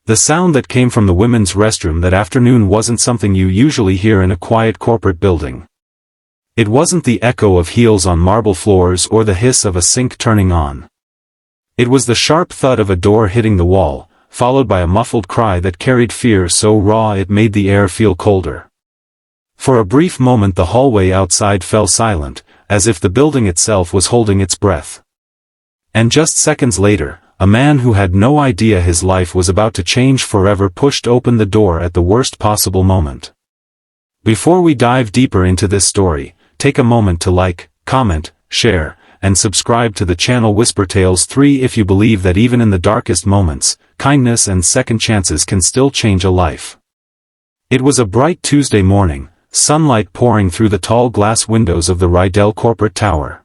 The sound that came from the women's restroom that afternoon wasn't something you usually hear in a quiet corporate building. It wasn't the echo of heels on marble floors or the hiss of a sink turning on. It was the sharp thud of a door hitting the wall, followed by a muffled cry that carried fear so raw it made the air feel colder. For a brief moment the hallway outside fell silent, as if the building itself was holding its breath. And just seconds later, a man who had no idea his life was about to change forever pushed open the door at the worst possible moment. Before we dive deeper into this story, take a moment to like, comment, share, and subscribe to the channel Whisper Tales 3 if you believe that even in the darkest moments, kindness and second chances can still change a life. It was a bright Tuesday morning, sunlight pouring through the tall glass windows of the Rydell corporate tower.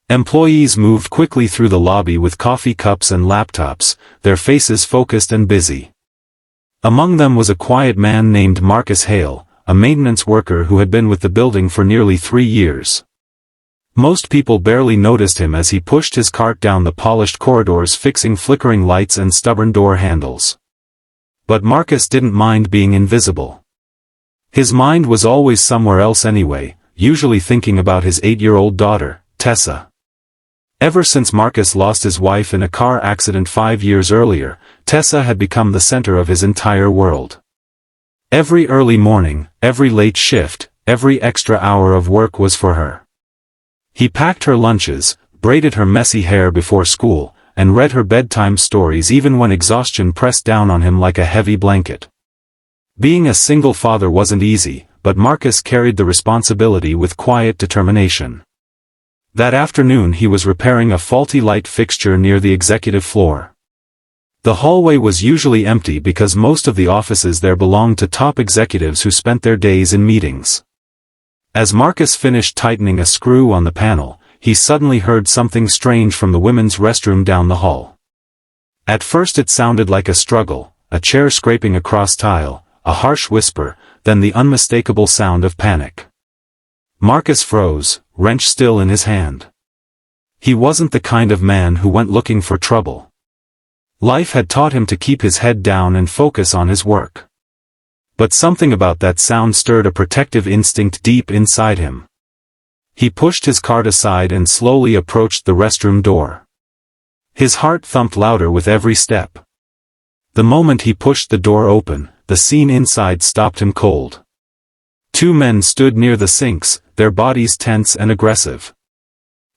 Employees moved quickly through the lobby with coffee cups and laptops, their faces focused and busy. Among them was a quiet man named Marcus Hale, a maintenance worker who had been with the building for nearly 3 years. Most people barely noticed him as he pushed his cart down the polished corridors fixing flickering lights and stubborn door handles. But Marcus didn't mind being invisible. His mind was always somewhere else anyway, usually thinking about his 8-year-old daughter, Tessa. Ever since Marcus lost his wife in a car accident 5 years earlier, Tessa had become the center of his entire world. Every early morning, every late shift, every extra hour of work was for her. He packed her lunches, braided her messy hair before school, and read her bedtime stories even when exhaustion pressed down on him like a heavy blanket. Being a single father wasn't easy, but Marcus carried the responsibility with quiet determination. That afternoon he was repairing a faulty light fixture near the executive floor. The hallway was usually empty because most of the offices there belonged to top executives who spent their days in meetings. As Marcus finished tightening a screw on the panel, he suddenly heard something strange from the women's restroom down the hall. At first it sounded like a struggle, a chair scraping across tile, a harsh whisper, then the unmistakable sound of panic. Marcus froze, wrench still in his hand. He wasn't the kind of man who went looking for trouble. Life had taught him to keep his head down and focus on his work. But something about that sound stirred a protective instinct deep inside him. He pushed his cart aside and slowly approached the restroom door. His heart thumped louder with every step. The moment he pushed the door open, the scene inside stopped him cold. 2 men stood near the sinks, their bodies tense and aggressive.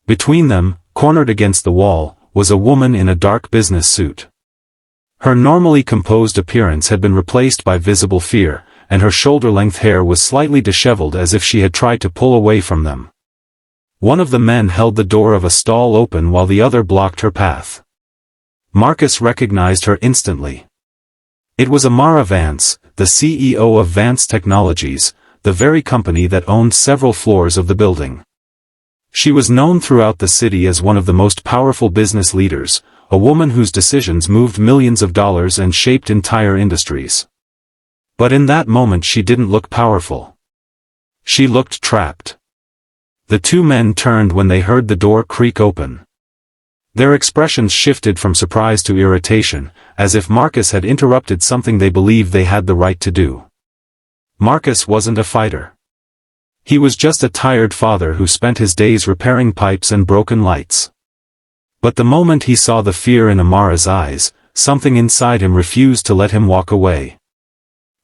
Between them, cornered against the wall, was a woman in a dark business suit. Her normally composed appearance had been replaced by visible fear, and her shoulder-length hair was slightly disheveled as if she had tried to pull away from them. One of the men held the door of a stall open while the other blocked her path. Marcus recognized her instantly. It was Amara Vance, the CEO of Vance Technologies, the very company that owned several floors of the building. She was known throughout the city as one of the most powerful business leaders, a woman whose decisions moved millions of dollars and shaped entire industries. But in that moment she didn't look powerful. She looked trapped. The 2 men turned when they heard the door creak open. Their expressions shifted from surprise to irritation, as if Marcus had interrupted something they believed they had the right to do. Marcus wasn't a fighter. He was just a tired father who spent his days repairing pipes and broken lights. But the moment he saw the fear in Amara's eyes, something inside him refused to let him walk away.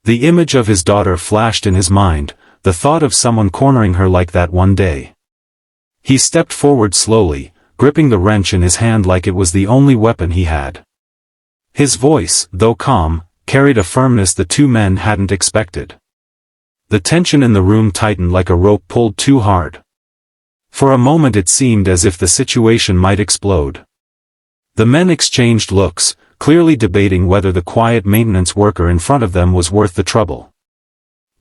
The image of his daughter flashed in his mind, the thought of someone cornering her like that one day. He stepped forward slowly, gripping the wrench in his hand like it was the only weapon he had. His voice, though calm, carried a firmness the 2 men hadn't expected. The tension in the room tightened like a rope pulled too hard. For a moment it seemed as if the situation might explode. The men exchanged looks, clearly debating whether the quiet maintenance worker in front of them was worth the trouble.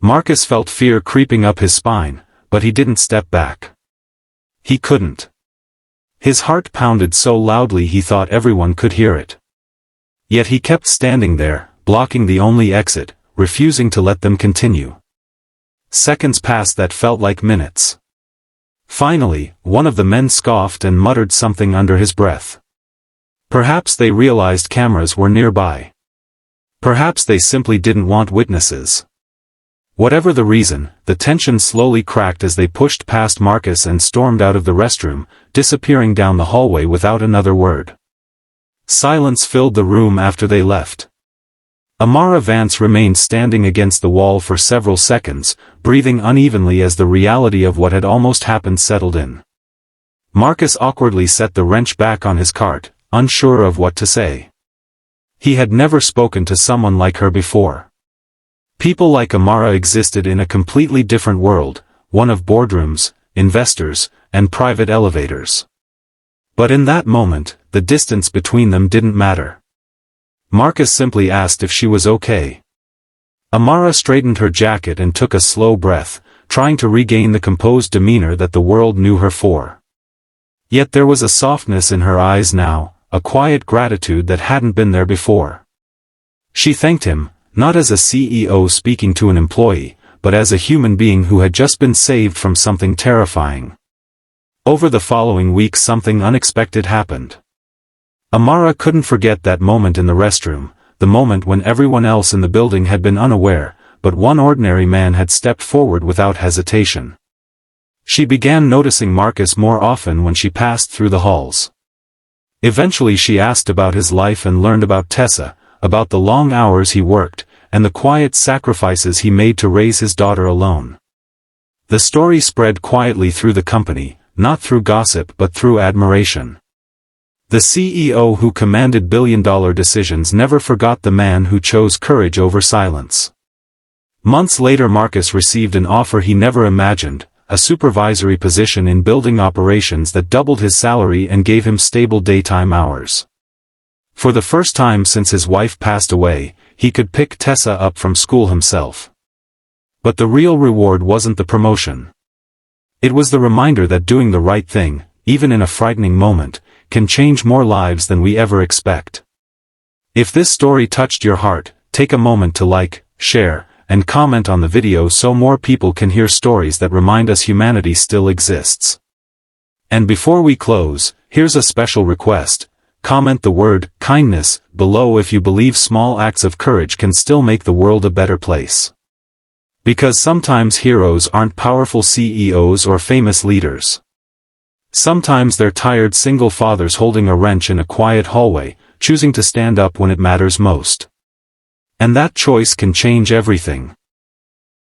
Marcus felt fear creeping up his spine, but he didn't step back. He couldn't. His heart pounded so loudly he thought everyone could hear it. Yet he kept standing there, blocking the only exit, refusing to let them continue. Seconds passed that felt like minutes. Finally, one of the men scoffed and muttered something under his breath. Perhaps they realized cameras were nearby. Perhaps they simply didn't want witnesses. Whatever the reason, the tension slowly cracked as they pushed past Marcus and stormed out of the restroom, disappearing down the hallway without another word. Silence filled the room after they left. Amara Vance remained standing against the wall for several seconds, breathing unevenly as the reality of what had almost happened settled in. Marcus awkwardly set the wrench back on his cart, unsure of what to say. He had never spoken to someone like her before. People like Amara existed in a completely different world, one of boardrooms, investors, and private elevators. But in that moment, the distance between them didn't matter. Marcus simply asked if she was okay. Amara straightened her jacket and took a slow breath, trying to regain the composed demeanor that the world knew her for. Yet there was a softness in her eyes now, a quiet gratitude that hadn't been there before. She thanked him, not as a CEO speaking to an employee, but as a human being who had just been saved from something terrifying. Over the following weeks something unexpected happened. Amara couldn't forget that moment in the restroom, the moment when everyone else in the building had been unaware, but one ordinary man had stepped forward without hesitation. She began noticing Marcus more often when she passed through the halls. Eventually she asked about his life and learned about Tessa, about the long hours he worked, and the quiet sacrifices he made to raise his daughter alone. The story spread quietly through the company, not through gossip but through admiration. The CEO who commanded billion-dollar decisions never forgot the man who chose courage over silence. Months later Marcus received an offer he never imagined, a supervisory position in building operations that doubled his salary and gave him stable daytime hours. For the first time since his wife passed away, he could pick Tessa up from school himself. But the real reward wasn't the promotion. It was the reminder that doing the right thing, even in a frightening moment, can change more lives than we ever expect. If this story touched your heart, take a moment to like, share, and comment on the video so more people can hear stories that remind us humanity still exists. And before we close, here's a special request. Comment the word kindness below if you believe small acts of courage can still make the world a better place. Because sometimes heroes aren't powerful CEOs or famous leaders. Sometimes they're tired single fathers holding a wrench in a quiet hallway, choosing to stand up when it matters most. And that choice can change everything.